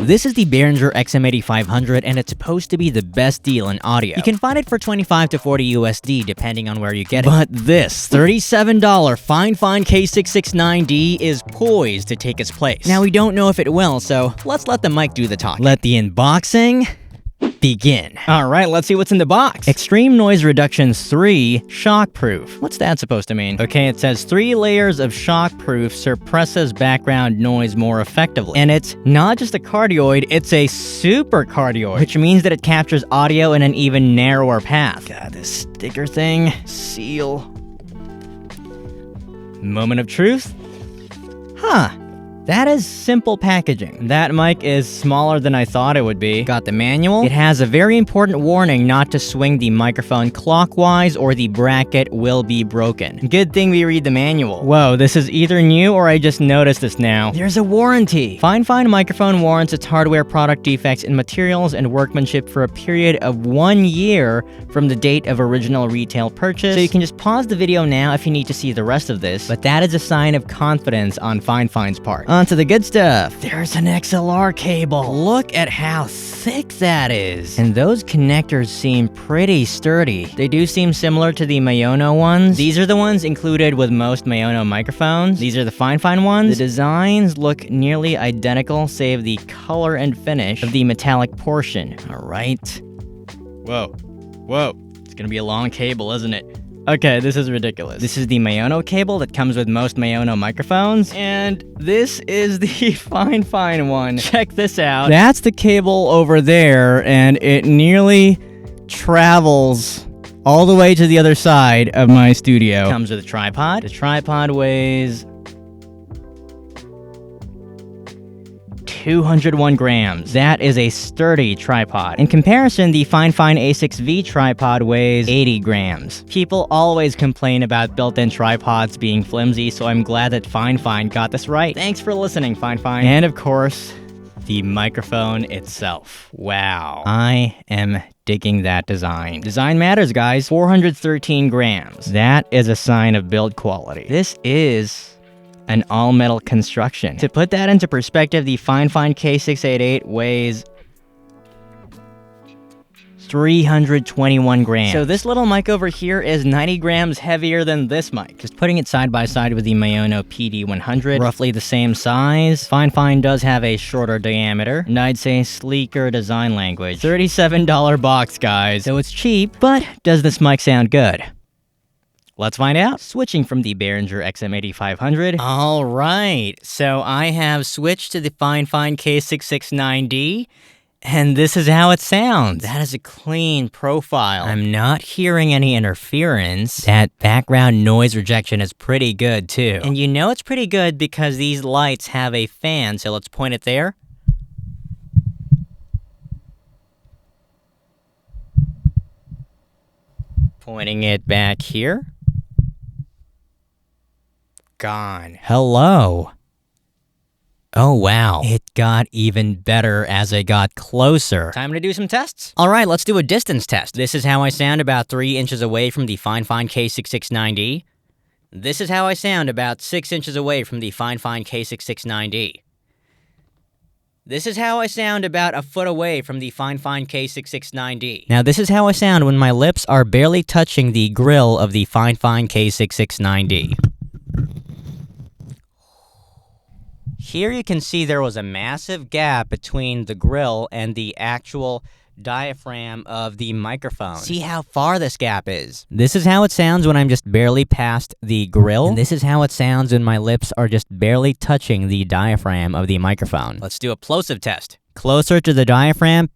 This is the Behringer XM8500, and it's supposed to be the best deal in audio. You can find it for $25 to $40 USD, depending on where you get it. But this $37 Fifine K669d is poised to take its place. Now, we don't know if it will, so let's let the mic do the talking. Let the unboxing begin. Alright, let's see what's in the box. Extreme Noise Reduction 3 Shockproof. What's that supposed to mean? Okay, it says 3 layers of shockproof suppresses background noise more effectively. And it's not just a cardioid, it's a super cardioid, which means that it captures audio in an even narrower path. God, this sticker thing. Seal. Moment of truth? Huh. That is simple packaging. That mic is smaller than I thought it would be. Got the manual. It has a very important warning not to swing the microphone clockwise or the bracket will be broken. Good thing we read the manual. Whoa, this is either new or I just noticed this now. There's a warranty. Fifine Microphone warrants its hardware product defects in materials and workmanship for a period of 1 year from the date of original retail purchase. So you can just pause the video now if you need to see the rest of this, but that is a sign of confidence on Fifine's part. On to the good stuff. There's an XLR cable. Look at how thick that is. And those connectors seem pretty sturdy. They do seem similar to the Mayono ones. These are the ones included with most Mayono microphones. These are the Fifine ones. The designs look nearly identical, save the color and finish of the metallic portion. All right. Whoa. Whoa. It's gonna be a long cable, isn't it? Okay, this is ridiculous. This is the Mayono cable that comes with most Mayono microphones, and this is the Fifine one. Check this out. That's the cable over there, and it nearly travels all the way to the other side of my studio. Comes with a tripod. The tripod weighs 201 grams. That is a sturdy tripod. In comparison, the Fifine A6V tripod weighs 80 grams. People always complain about built-in tripods being flimsy, so I'm glad that Fifine got this right. Thanks for listening, Fifine. And of course, the microphone itself. Wow. I am digging that design. Design matters, guys. 413 grams. That is a sign of build quality. This is an all-metal construction. To put that into perspective, the Fifine K688 weighs 321 grams. So this little mic over here is 90 grams heavier than this mic. Just putting it side by side with the Mayono PD100, roughly the same size. Fifine does have a shorter diameter, and I'd say sleeker design language. $37 box, guys. So it's cheap, but does this mic sound good? Let's find out. Switching from the Behringer XM8500. All right, so I have switched to the Fifine K669d, and this is how it sounds. That is a clean profile. I'm not hearing any interference. That background noise rejection is pretty good, too. And you know it's pretty good because these lights have a fan, so let's point it there. Pointing it back here. Gone. Hello. Oh, wow. It got even better as I got closer. Time to do some tests? All right, let's do a distance test. This is how I sound about 3 inches away from the Fifine K669d. This is how I sound about 6 inches away from the Fifine K669d. This is how I sound about a foot away from the Fifine K669d. Now, this is how I sound when my lips are barely touching the grill of the Fifine K669d. Here you can see there was a massive gap between the grill and the actual diaphragm of the microphone. See how far this gap is. This is how it sounds when I'm just barely past the grill, and this is how it sounds when my lips are just barely touching the diaphragm of the microphone. Let's do a plosive test. Closer to the diaphragm,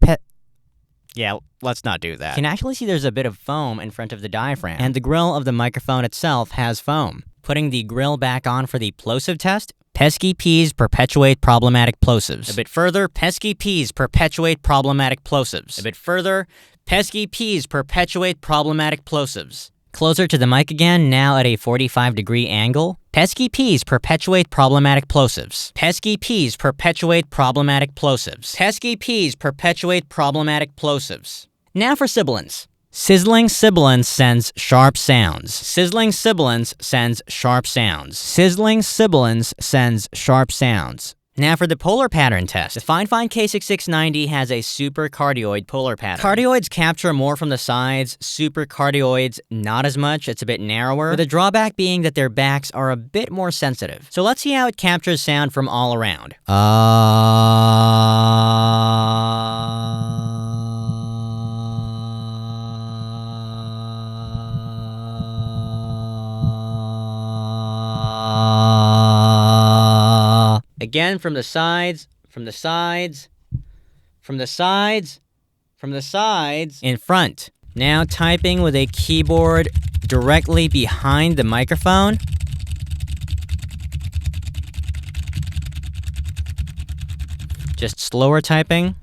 yeah, let's not do that. You can actually see there's a bit of foam in front of the diaphragm, and the grill of the microphone itself has foam. Putting the grill back on for the plosive test, pesky P's perpetuate problematic plosives. A bit further, pesky P's perpetuate problematic plosives. A bit further, pesky P's perpetuate problematic plosives. Closer to the mic again, now at a 45-degree angle. Pesky P's perpetuate problematic plosives. Pesky P's perpetuate problematic plosives. Pesky P's perpetuate problematic plosives. Now for sibilance. Sizzling sibilance sends sharp sounds. Sizzling sibilance sends sharp sounds. Sizzling sibilance sends sharp sounds. Now for the polar pattern test. The Fifine K669d has a supercardioid polar pattern. Cardioids capture more from the sides, supercardioids not as much, it's a bit narrower, with the drawback being that their backs are a bit more sensitive. So let's see how it captures sound from all around. Again, from the sides, from the sides, from the sides, from the sides, in front. Now typing with a keyboard directly behind the microphone. Just slower typing.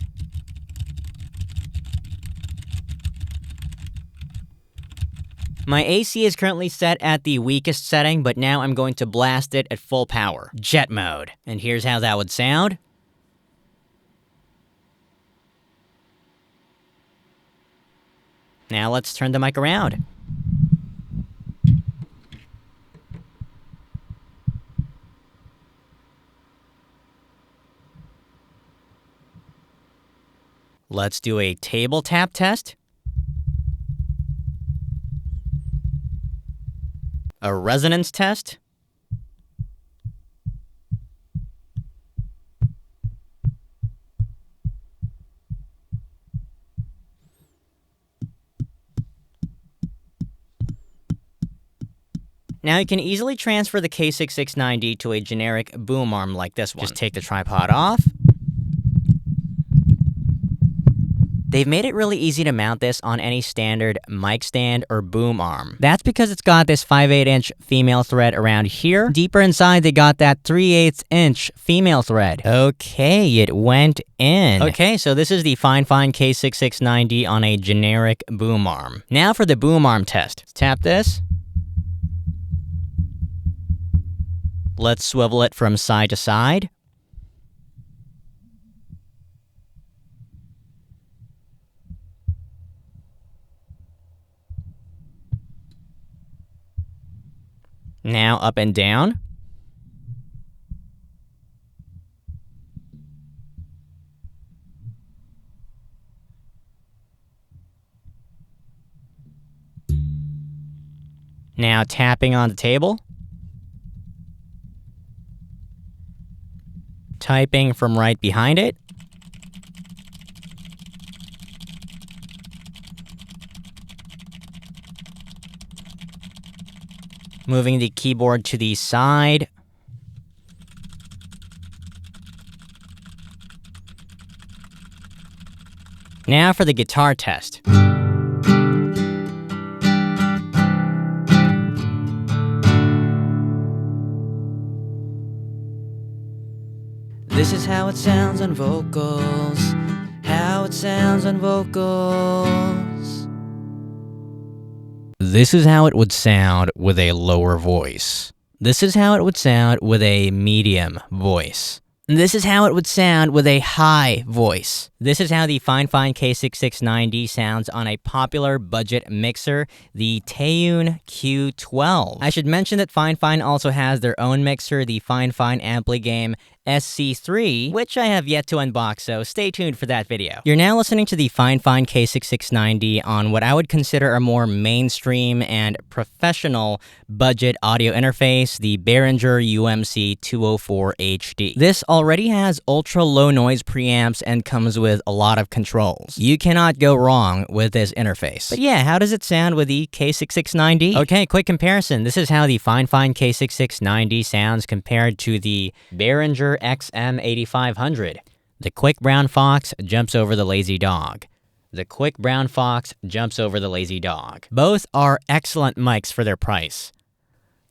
My AC is currently set at the weakest setting, but now I'm going to blast it at full power. Jet mode. And here's how that would sound. Now let's turn the mic around. Let's do a table tap test. A resonance test. Now you can easily transfer the K669d to a generic boom arm like this one. Just take the tripod off. They've made it really easy to mount this on any standard mic stand or boom arm. That's because it's got this 5/8" female thread around here. Deeper inside, they got that 3/8" female thread. Okay, it went in. Okay, so this is the Fifine K669d on a generic boom arm. Now for the boom arm test. Let's tap this. Let's swivel it from side to side. Now up and down. Now tapping on the table. Typing from right behind it. Moving the keyboard to the side. Now for the guitar test. This is how it sounds on vocals. How it sounds on vocals. This is how it would sound with a lower voice. This is how it would sound with a medium voice. This is how it would sound with a high voice. This is how the Fifine K669d sounds on a popular budget mixer, the Tayun Q12. I should mention that Fifine also has their own mixer, the Fifine Ampligame SC3, which I have yet to unbox, so stay tuned for that video. You're now listening to the Fifine K669d on what I would consider a more mainstream and professional budget audio interface, the Behringer UMC 204 HD. This already has ultra low noise preamps and comes with a lot of controls. You cannot go wrong with this interface. But yeah, how does it sound with the K669d? Okay, quick comparison. This is how the Fifine K669d sounds compared to the Behringer XM8500. The quick brown fox jumps over the lazy dog. The quick brown fox jumps over the lazy dog. Both are excellent mics for their price.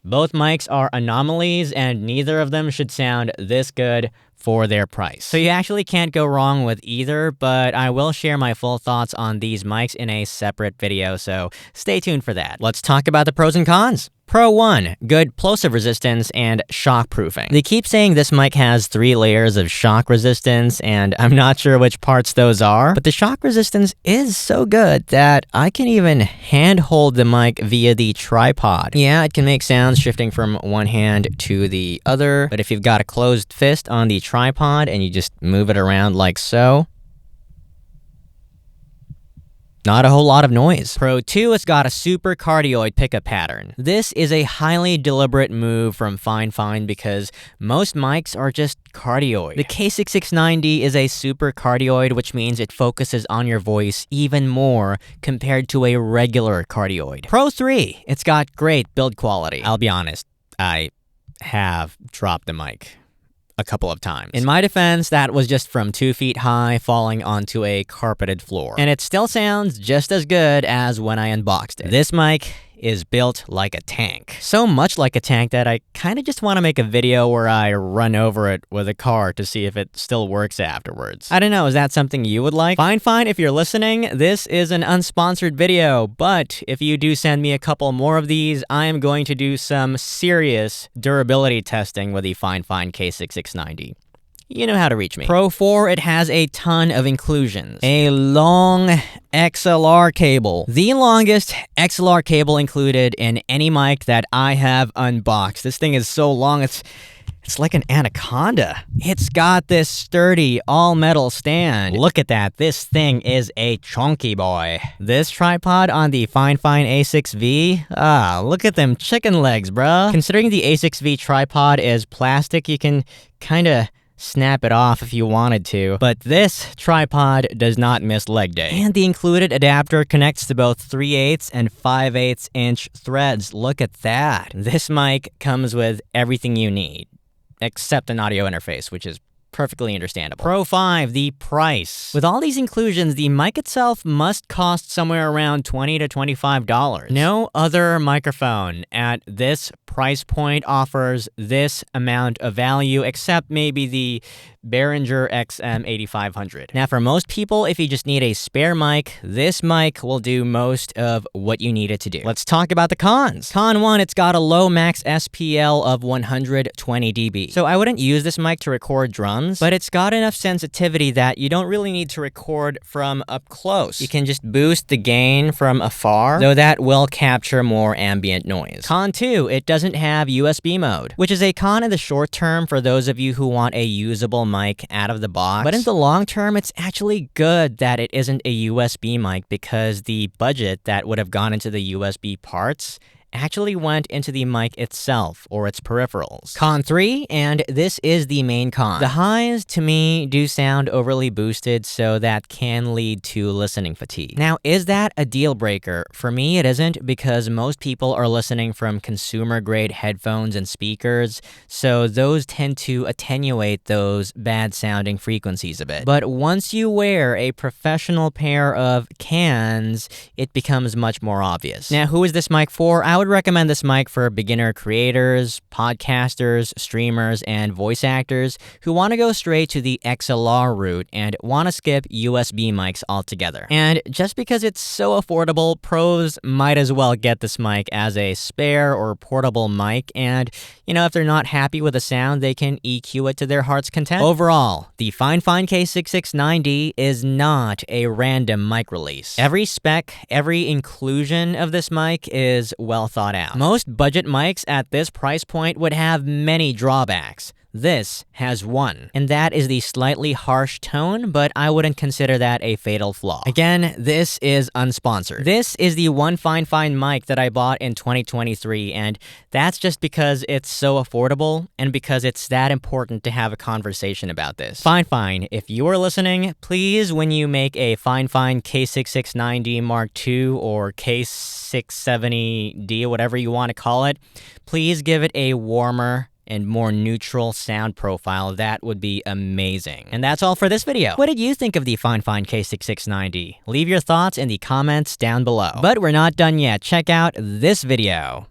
Both mics are anomalies, and neither of them should sound this good for their price. So you actually can't go wrong with either, but I will share my full thoughts on these mics in a separate video, so stay tuned for that. Let's talk about the pros and cons. Pro 1, good plosive resistance and shock proofing. They keep saying this mic has 3 layers of shock resistance, and I'm not sure which parts those are, but the shock resistance is so good that I can even hand-hold the mic via the tripod. Yeah, it can make sounds shifting from one hand to the other, but if you've got a closed fist on the tripod and you just move it around like so. Not a whole lot of noise. Pro 2, it's got a super cardioid pickup pattern. This is a highly deliberate move from Fifine because most mics are just cardioid. The K669d is a super cardioid, which means it focuses on your voice even more compared to a regular cardioid. Pro 3, it's got great build quality. I'll be honest, I have dropped the mic a couple of times. In my defense, that was just from 2 feet high falling onto a carpeted floor. And it still sounds just as good as when I unboxed it. This mic is built like a tank. So much like a tank that I kind of just want to make a video where I run over it with a car to see if it still works afterwards. I don't know, is that something you would like? Fine, if you're listening, this is an unsponsored video, but if you do send me a couple more of these, I am going to do some serious durability testing with the Fifine K669d. You know how to reach me. Pro 4, it has a ton of inclusions. A long XLR cable. The longest XLR cable included in any mic that I have unboxed. This thing is so long, it's like an anaconda. It's got this sturdy all-metal stand. Look at that. This thing is a chunky boy. This tripod on the Fifine A6V, look at them chicken legs, bruh. Considering the A6V tripod is plastic, you can kinda snap it off if you wanted to, but this tripod does not miss leg day. And the included adapter connects to both 3/8 and 5/8 inch threads. Look at that. This mic comes with everything you need, except an audio interface, which is perfectly understandable. Pro 5, the price. With all these inclusions, the mic itself must cost somewhere around $20 to $25. No other microphone at this price point offers this amount of value, except maybe the Behringer XM8500. Now, for most people, if you just need a spare mic, this mic will do most of what you need it to do. Let's talk about the cons. Con 1, it's got a low max SPL of 120 dB. So I wouldn't use this mic to record drums, but it's got enough sensitivity that you don't really need to record from up close. You can just boost the gain from afar, though that will capture more ambient noise. Con 2, it doesn't have USB mode, which is a con in the short term for those of you who want a usable mic out of the box. But in the long term, it's actually good that it isn't a USB mic because the budget that would have gone into the USB parts actually went into the mic itself or its peripherals. Con 3, and this is the main con. The highs, to me, do sound overly boosted, so that can lead to listening fatigue. Now, is that a deal breaker? For me, it isn't, because most people are listening from consumer-grade headphones and speakers, so those tend to attenuate those bad-sounding frequencies a bit. But once you wear a professional pair of cans, it becomes much more obvious. Now, who is this mic for? I would recommend this mic for beginner creators, podcasters, streamers, and voice actors who want to go straight to the XLR route and want to skip USB mics altogether. And just because it's so affordable, pros might as well get this mic as a spare or portable mic, and, you know, if they're not happy with the sound, they can EQ it to their heart's content. Overall, the Fifine K669d is not a random mic release. Every spec, every inclusion of this mic is well thought out. Most budget mics at this price point would have many drawbacks. This has one, and that is the slightly harsh tone, but I wouldn't consider that a fatal flaw. Again, this is unsponsored. This is the one Fifine mic that I bought in 2023, and that's just because it's so affordable and because it's that important to have a conversation about this. Fifine, if you are listening, please, when you make a Fifine K669d Mark II or K670d, whatever you want to call it, please give it a warmer and more neutral sound profile. That would be amazing. And that's all for this video. What did you think of the Fifine K669d? Leave your thoughts in the comments down below. But we're not done yet. Check out this video.